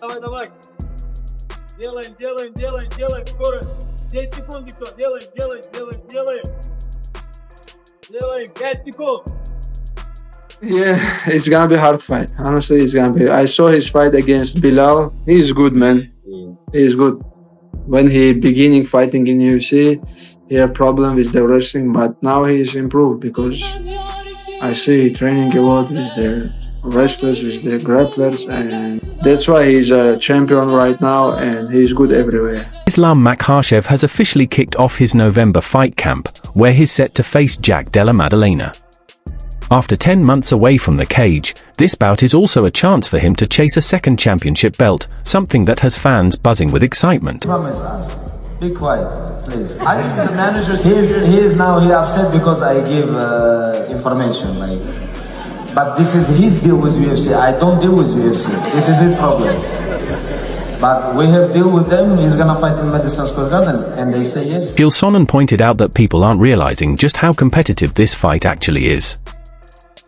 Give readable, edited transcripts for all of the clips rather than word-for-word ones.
давай. Делаем, скоро. 10 секунд, все, делаем. 5 секунд. Yeah, it's gonna be a hard fight. Honestly, it's gonna be. I saw his fight against Bilal. He's good, man. He's good. When he beginning fighting in UFC, he had problem with the wrestling, but now he's improved because I see he training a lot with the wrestlers, with the grapplers, and that's why he's a champion right now, and he's good everywhere. Islam Makhachev has officially kicked off his November fight camp, where he's set to face Jack Della Maddalena. After 10 months away from the cage, this bout is also a chance for him to chase a second championship belt, something that has fans buzzing with excitement. Promise us. Be quiet, please. I think the manager, he is now upset because I give information, but this is his deal with UFC. I don't deal with UFC. This is his problem. But we have deal with them. He's gonna fight in Madison Square Garden, and they say yes. Sonnen pointed out that people aren't realizing just how competitive this fight actually is.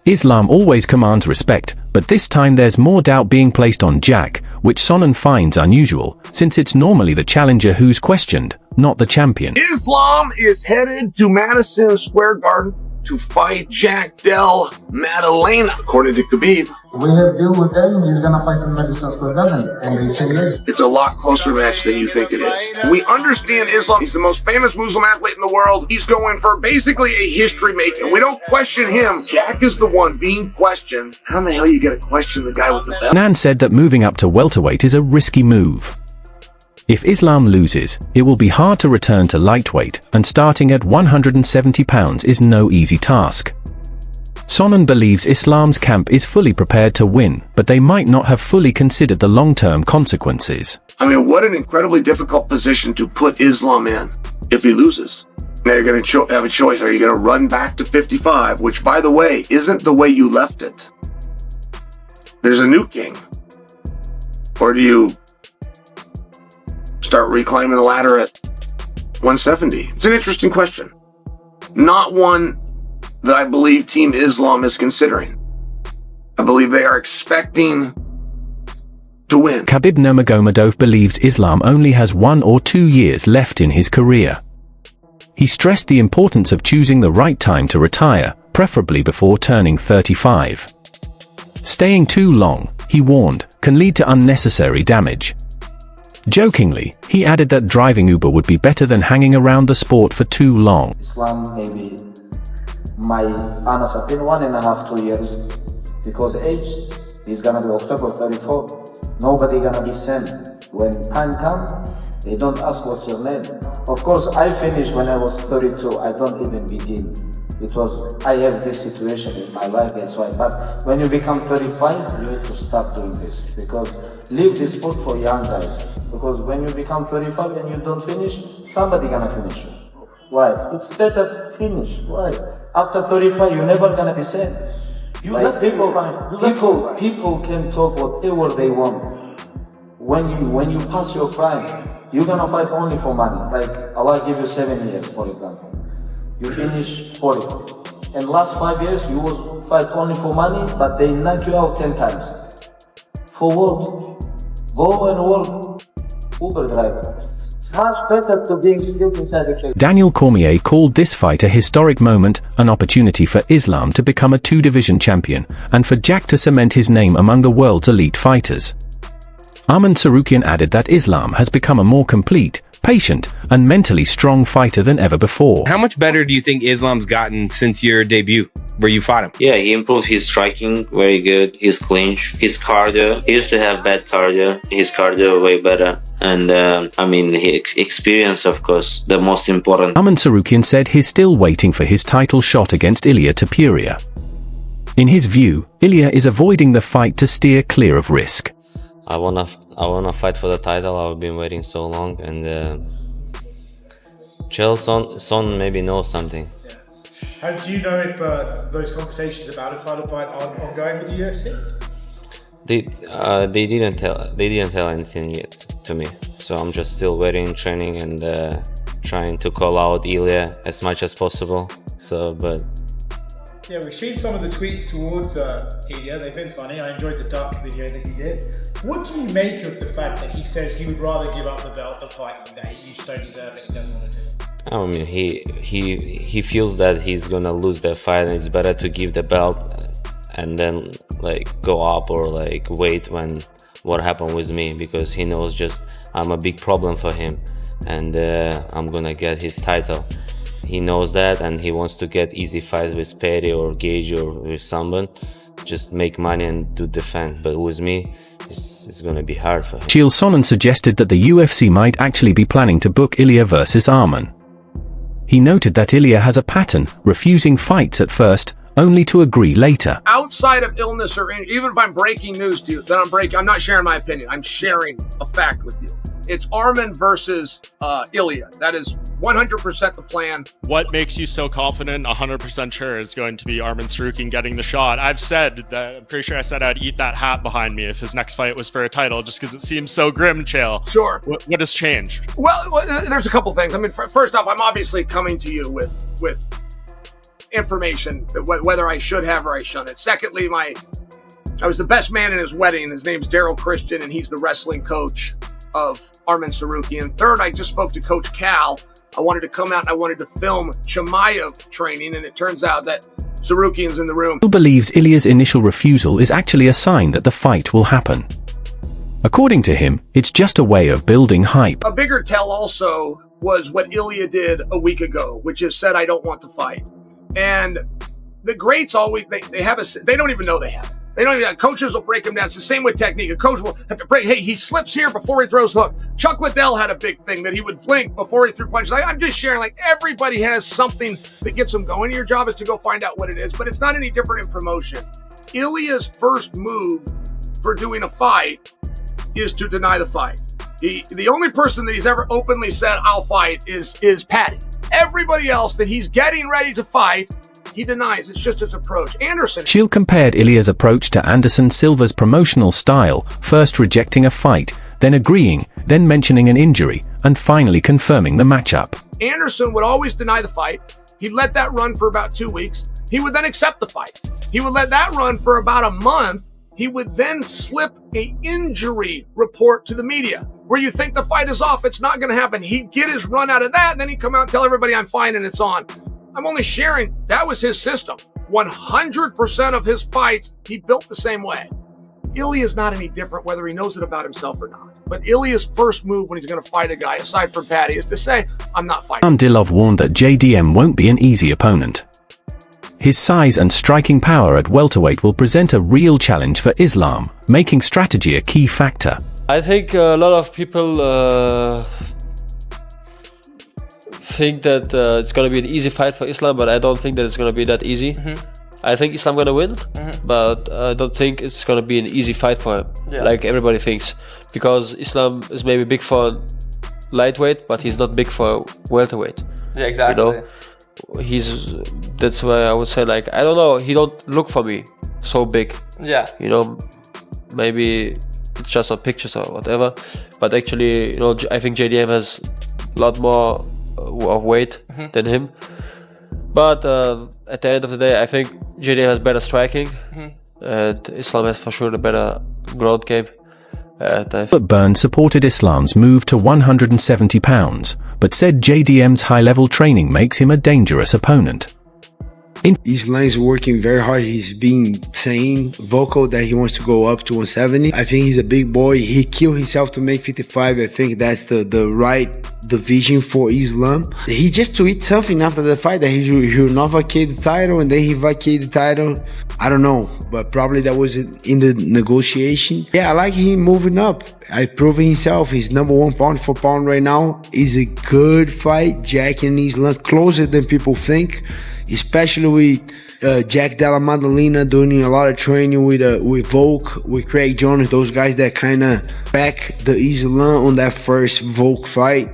Islam always commands respect, but this time there's more doubt being placed on Jack, which Sonnen finds unusual, since it's normally the challenger who's questioned, not the champion. Islam is headed to Madison Square Garden to fight Jack Della Maddalena, according to Khabib. We have deal with them. He's gonna fight in Madison Square Garden, and they say yes. It's a lot closer match than you think it is. We understand Islam. He's the most famous Muslim athlete in the world. He's going for basically a history maker. We don't question him. Jack is the one being questioned. How in the hell you gonna question the guy with the belt? Nan said that moving up to welterweight is a risky move. If Islam loses, it will be hard to return to lightweight, and starting at 170 pounds is no easy task. Sonnen believes Islam's camp is fully prepared to win, but they might not have fully considered the long-term consequences. I mean, what an incredibly difficult position to put Islam in if he loses. Now you're going to have a choice. Are you going to run back to 55, which, by the way, isn't the way you left it? There's a new king. Or do you start reclaiming the ladder at 170? It's an interesting question. Not one that I believe Team Islam is considering. I believe they are expecting to win. Khabib Nurmagomedov believes Islam only has 1 or 2 years left in his career. He stressed the importance of choosing the right time to retire, preferably before turning 35. Staying too long, he warned, can lead to unnecessary damage. Jokingly, he added that driving Uber would be better than hanging around the sport for too long. Islam, maybe, my honest opinion, 1.5 to 2 years, because age is gonna be October 34. Nobody gonna be sent. When time comes, they don't ask what's your name. Of course, I finished when I was 32. I don't even begin. Because I have this situation in my life, that's why. But when you become 35, you need to start doing this. Because leave this sport for young guys. Because when you become 35 and you don't finish, somebody gonna finish you. Why? It's better to finish. Why? After 35, you're never gonna be same. People can talk whatever they want. When you pass your prime, you're gonna fight only for money. Like Allah give you 7 years, for example. You finish 40. And last 5 years, you was fight only for money, but they knock you out 10 times. For what? Go and work Uber driver. It's much better to be still inside the cage. Daniel Cormier called this fight a historic moment, an opportunity for Islam to become a 2-division champion, and for Jack to cement his name among the world's elite fighters. Arman Tsarukyan added that Islam has become a more complete, patient, and mentally strong fighter than ever before. How much better do you think Islam's gotten since your debut, where you fought him? Yeah, he improved his striking, very good, his clinch, his cardio. He used to have bad cardio, his cardio way better. And his experience, of course, the most important. Arman Tsarukyan said he's still waiting for his title shot against Ilia Topuria. In his view, Ilia is avoiding the fight to steer clear of risk. I wanna fight for the title. I've been waiting so long, and Son maybe knows something. How do you know if those conversations about a title fight are ongoing with the UFC? They didn't tell anything yet to me, so I'm just still waiting, training, and trying to call out Ilya as much as possible. So, but Yeah, we've seen some of the tweets towards Ilya. They've been funny. I enjoyed the duck video that he did. What do you make of the fact that he says he would rather give up the belt than fight, that he just don't deserve it, he doesn't want to do it? I mean, he feels that he's gonna lose that fight, and it's better to give the belt and then like go up or like wait when what happened with me, because he knows just I'm a big problem for him, and I'm gonna get his title. He knows that, and he wants to get easy fights with Perry or Gage or with someone, just make money and do defend. But with me, it's gonna be hard for him. Chael Sonnen suggested that the UFC might actually be planning to book Ilya versus Arman. He noted that Ilya has a pattern, refusing fights at first, only to agree later. Outside of illness or even if I'm breaking news to you, then I'm not sharing my opinion. I'm sharing a fact with you. It's Arman versus Ilya. That is 100% the plan. What makes you so confident, 100% sure it's going to be Arman Tsarukyan getting the shot? I've said that, I'm pretty sure I said I'd eat that hat behind me if his next fight was for a title, just because it seems so grim, Chael. Sure. What has changed? Well, there's a couple things. I mean, first off, I'm obviously coming to you with information, whether I should have or I shouldn't. Secondly, I was the best man in his wedding. His name's Daryl Christian, and he's the wrestling coach of Arman Tsarukyan. Third, I just spoke to Coach Cal. I wanted to come out and I wanted to film Chimaev training, and it turns out that Tsarukyan's in the room. Chael believes Ilya's initial refusal is actually a sign that the fight will happen. According to him, it's just a way of building hype. A bigger tell also was what Ilya did a week ago, which is said, I don't want to fight. And the greats always, they don't even know they have it. They don't even, coaches will break them down. It's the same with technique. A coach will have to break, hey, he slips here before he throws the hook. Chuck Liddell had a big thing that he would blink before he threw punches. I'm just sharing, like, everybody has something that gets them going. Your job is to go find out what it is, but it's not any different in promotion. Ilya's first move for doing a fight is to deny the fight. The only person that he's ever openly said, I'll fight, is Patty. Everybody else that he's getting ready to fight, he denies. It's just his approach. Anderson. Chael compared Ilya's approach to Anderson Silva's promotional style, first rejecting a fight, then agreeing, then mentioning an injury, and finally confirming the matchup. Anderson would always deny the fight. He'd let that run for about 2 weeks. He would then accept the fight. He would let that run for about a month. He would then slip an injury report to the media. Where you think the fight is off, it's not going to happen. He'd get his run out of that, and then he'd come out and tell everybody I'm fine and it's on. I'm only sharing, that was his system. 100% of his fights, he built the same way. Ilya's not any different, whether he knows it about himself or not. But Ilya's first move when he's going to fight a guy, aside from Patty, is to say, I'm not fighting. Dilov warned that JDM won't be an easy opponent. His size and striking power at welterweight will present a real challenge for Islam, making strategy a key factor. I think a lot of people think that it's going to be an easy fight for Islam, but I don't think that it's going to be that easy. I think Islam going to win, but I don't think it's going to be an easy fight for him, like everybody thinks. Because Islam is maybe big for lightweight, but he's not big for welterweight. Yeah, exactly. You know? That's why I would say, like, I don't know, he don't look for me so big. Yeah. You know, maybe it's just on pictures or whatever, but actually, you know, I think JDM has a lot more of weight than him. But at the end of the day, I think JDM has better striking, and Islam has for sure the better ground game. But Burns supported Islam's move to 170 pounds, but said JDM's high-level training makes him a dangerous opponent. Islam is working very hard. He's been saying vocal that he wants to go up to 170. I think he's a big boy. He killed himself to make 55. I think that's the right division for Islam. He just tweeted something after the fight that he will not vacate the title, and then he vacated the title. I don't know, but probably that was in the negotiation. Yeah, I like him moving up. I proven himself. He's #1 pound for pound right now. It's a good fight. Jack and Islam closer than people think, especially with Jack Della Maddalena doing a lot of training with Volk, with Craig Jones, those guys that kind of back the Islam on that first Volk fight.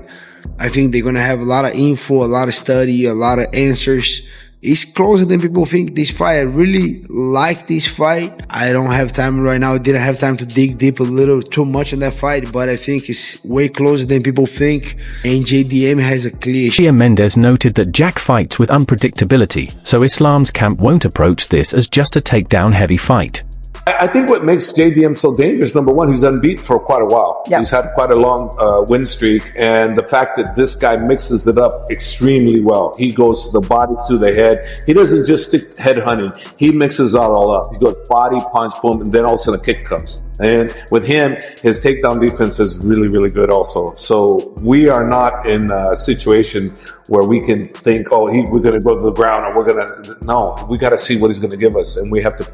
I think they're going to have a lot of info, a lot of study, a lot of answers It's closer than people think, this fight. I really like this fight. I don't have time right now. I didn't have time to dig deep a little too much in that fight, but I think it's way closer than people think. And JDM has a clear... Mendes noted that Jack fights with unpredictability, so Islam's camp won't approach this as just a takedown heavy fight. I think what makes JDM so dangerous, number one, he's unbeaten for quite a while. Yep. He's had quite a long win streak, and the fact that this guy mixes it up extremely well. He goes the body to the head. He doesn't just stick head hunting. He mixes it all up. He goes body, punch, boom, and then all of a sudden a kick comes. And with him, his takedown defense is really, really good also. So we are not in a situation where we can think, oh, we're going to go to the ground, or we're going to... No, we got to see what he's going to give us, and we have to...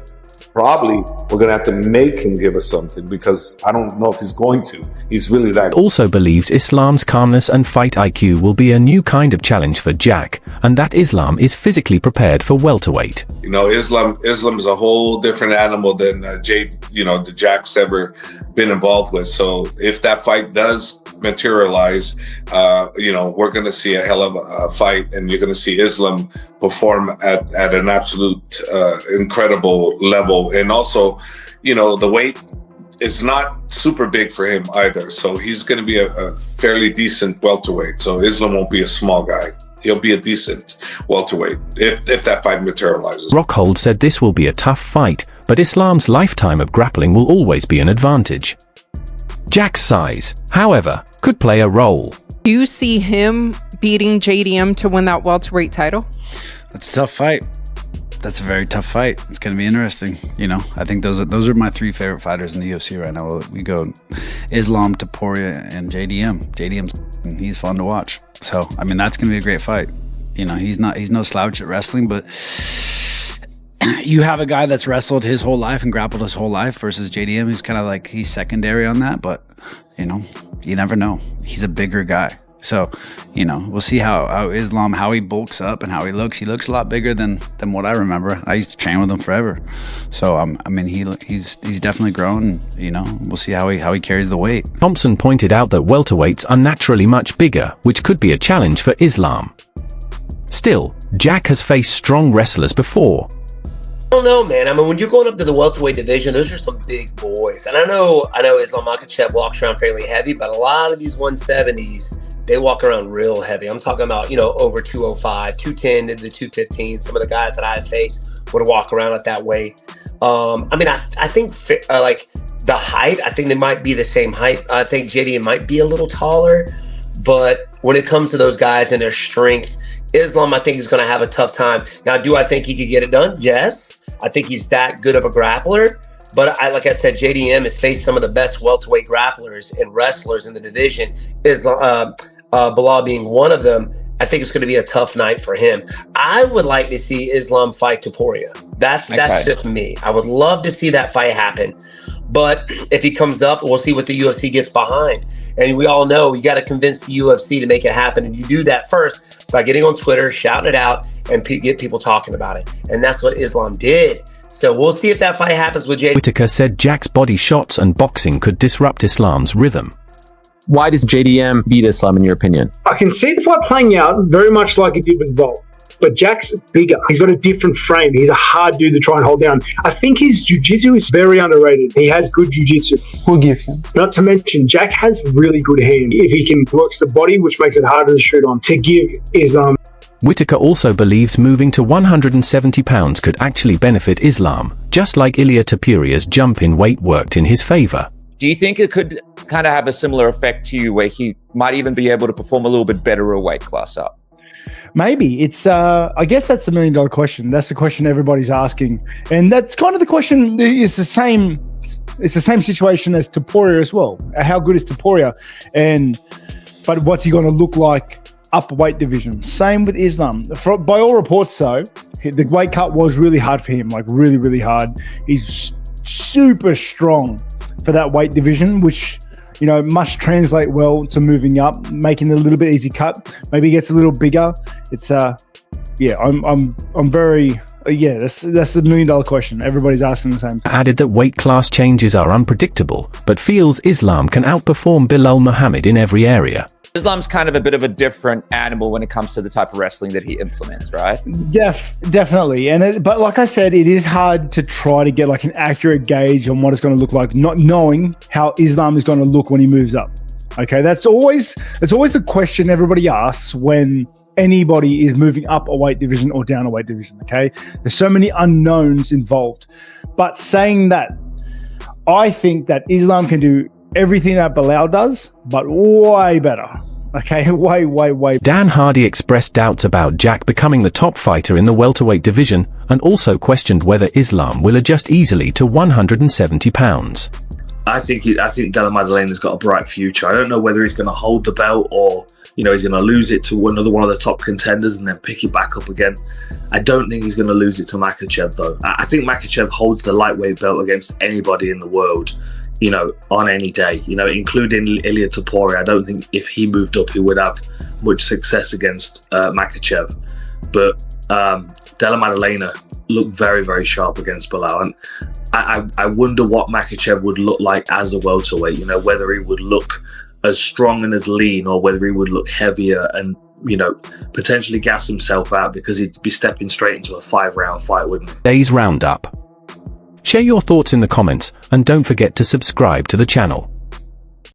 Probably we're going to have to make him give us something, because I don't know if he's going to. He's really that. Also believes Islam's calmness and fight IQ will be a new kind of challenge for Jack, and that Islam is physically prepared for welterweight. You know, Islam is a whole different animal than the Jack's ever been involved with. So if that fight does materialize, we're going to see a hell of a fight, and you're going to see Islam perform at an absolute incredible level. And also, the weight is not super big for him either. So he's going to be a fairly decent welterweight. So Islam won't be a small guy. He'll be a decent welterweight if that fight materializes. Rockhold said this will be a tough fight, but Islam's lifetime of grappling will always be an advantage. Jack's size, however, could play a role. Do you see him beating JDM to win that welterweight title? That's a tough fight. That's a very tough fight. It's going to be interesting. I think those are my three favorite fighters in the UFC right now. We go Islam, Topuria, and JDM. He's fun to watch. So, that's going to be a great fight. He's no slouch at wrestling, but you have a guy that's wrestled his whole life and grappled his whole life versus JDM, who's kind of like, he's secondary on that, but you never know. He's a bigger guy. So, we'll see how Islam, how he bulks up and how he looks. He looks a lot bigger than what I remember. I used to train with him forever. So, he's definitely grown. We'll see how he carries the weight. Thompson pointed out that welterweights are naturally much bigger, which could be a challenge for Islam. Still, Jack has faced strong wrestlers before. I don't know, man. When you're going up to the welterweight division, those are some big boys. And I know Islam Makhachev walks around fairly heavy, but a lot of these 170s, they walk around real heavy. I'm talking about, over 205, 210 to the 215. Some of the guys that I faced would walk around at that weight. I think like the height, I think they might be the same height. I think JDM might be a little taller, but when it comes to those guys and their strength, Islam, I think, is going to have a tough time. Now, do I think he could get it done? Yes. I think he's that good of a grappler. But like I said, JDM has faced some of the best welterweight grapplers and wrestlers in the division. Bilal being one of them. I think it's going to be a tough night for him. I would like to see Islam fight Topuria. That's just me. I would love to see that fight happen. But if he comes up, we'll see what the UFC gets behind. And we all know you got to convince the UFC to make it happen. And you do that first by getting on Twitter, shouting it out, and get people talking about it. And that's what Islam did. So we'll see if that fight happens with JDM. Whitaker said Jack's body shots and boxing could disrupt Islam's rhythm. Why does JDM beat Islam in your opinion? I can see the fight playing out very much like it did with Volt. But Jack's bigger. He's got a different frame. He's a hard dude to try and hold down. I think his jiu-jitsu is very underrated. He has good jiu-jitsu. Who give him? Not to mention, Jack has really good hand. If he can works the body, which makes it harder to shoot on, to give Islam. Whitaker also believes moving to 170 pounds could actually benefit Islam, just like Ilia Topuria's jump in weight worked in his favor. Do you think it could kind of have a similar effect to you, where he might even be able to perform a little bit better a weight class up? Maybe. It's I guess that's the $1 million question. That's the question everybody's asking, and that's kind of the question. It's the same situation as Topuria as well. How good is Topuria? But what's he going to look like up weight division? Same with Islam. By all reports, though, the weight cut was really hard for him. Like really, really hard. He's super strong for that weight division, which must translate well to moving up, making it a little bit easy cut. Maybe he gets a little bigger. It's I'm very that's the $1 million question. Everybody's asking the same. Added that weight class changes are unpredictable, but feels Islam can outperform Bilal Muhammad in every area. Islam's kind of a bit of a different animal when it comes to the type of wrestling that he implements, right? Definitely. But like I said, it is hard to try to get like an accurate gauge on what it's going to look like, not knowing how Islam is going to look when he moves up. Okay, that's always the question everybody asks when anybody is moving up a weight division or down a weight division. Okay, there's so many unknowns involved. But saying that, I think that Islam can do everything that Bilal does, but way better. Okay, way. Dan Hardy expressed doubts about Jack becoming the top fighter in the welterweight division and also questioned whether Islam will adjust easily to 170 pounds. I think Della Maddalena's got a bright future. I don't know whether he's going to hold the belt or, you know, he's going to lose it to another one of the top contenders and then pick it back up again. I don't think he's going to lose it to Makhachev, though. I think Makhachev holds the lightweight belt against anybody in the world, you know, on any day, you know, including Ilia Topuria. I don't think if he moved up, he would have much success against Makhachev. But Della Maddalena looked very, very sharp against Bilal. And I wonder what Makhachev would look like as a welterweight, you know, whether he would look as strong and as lean or whether he would look heavier and, you know, potentially gas himself out because he'd be stepping straight into a 5-round fight, wouldn't he? Day's roundup. Share your thoughts in the comments and don't forget to subscribe to the channel.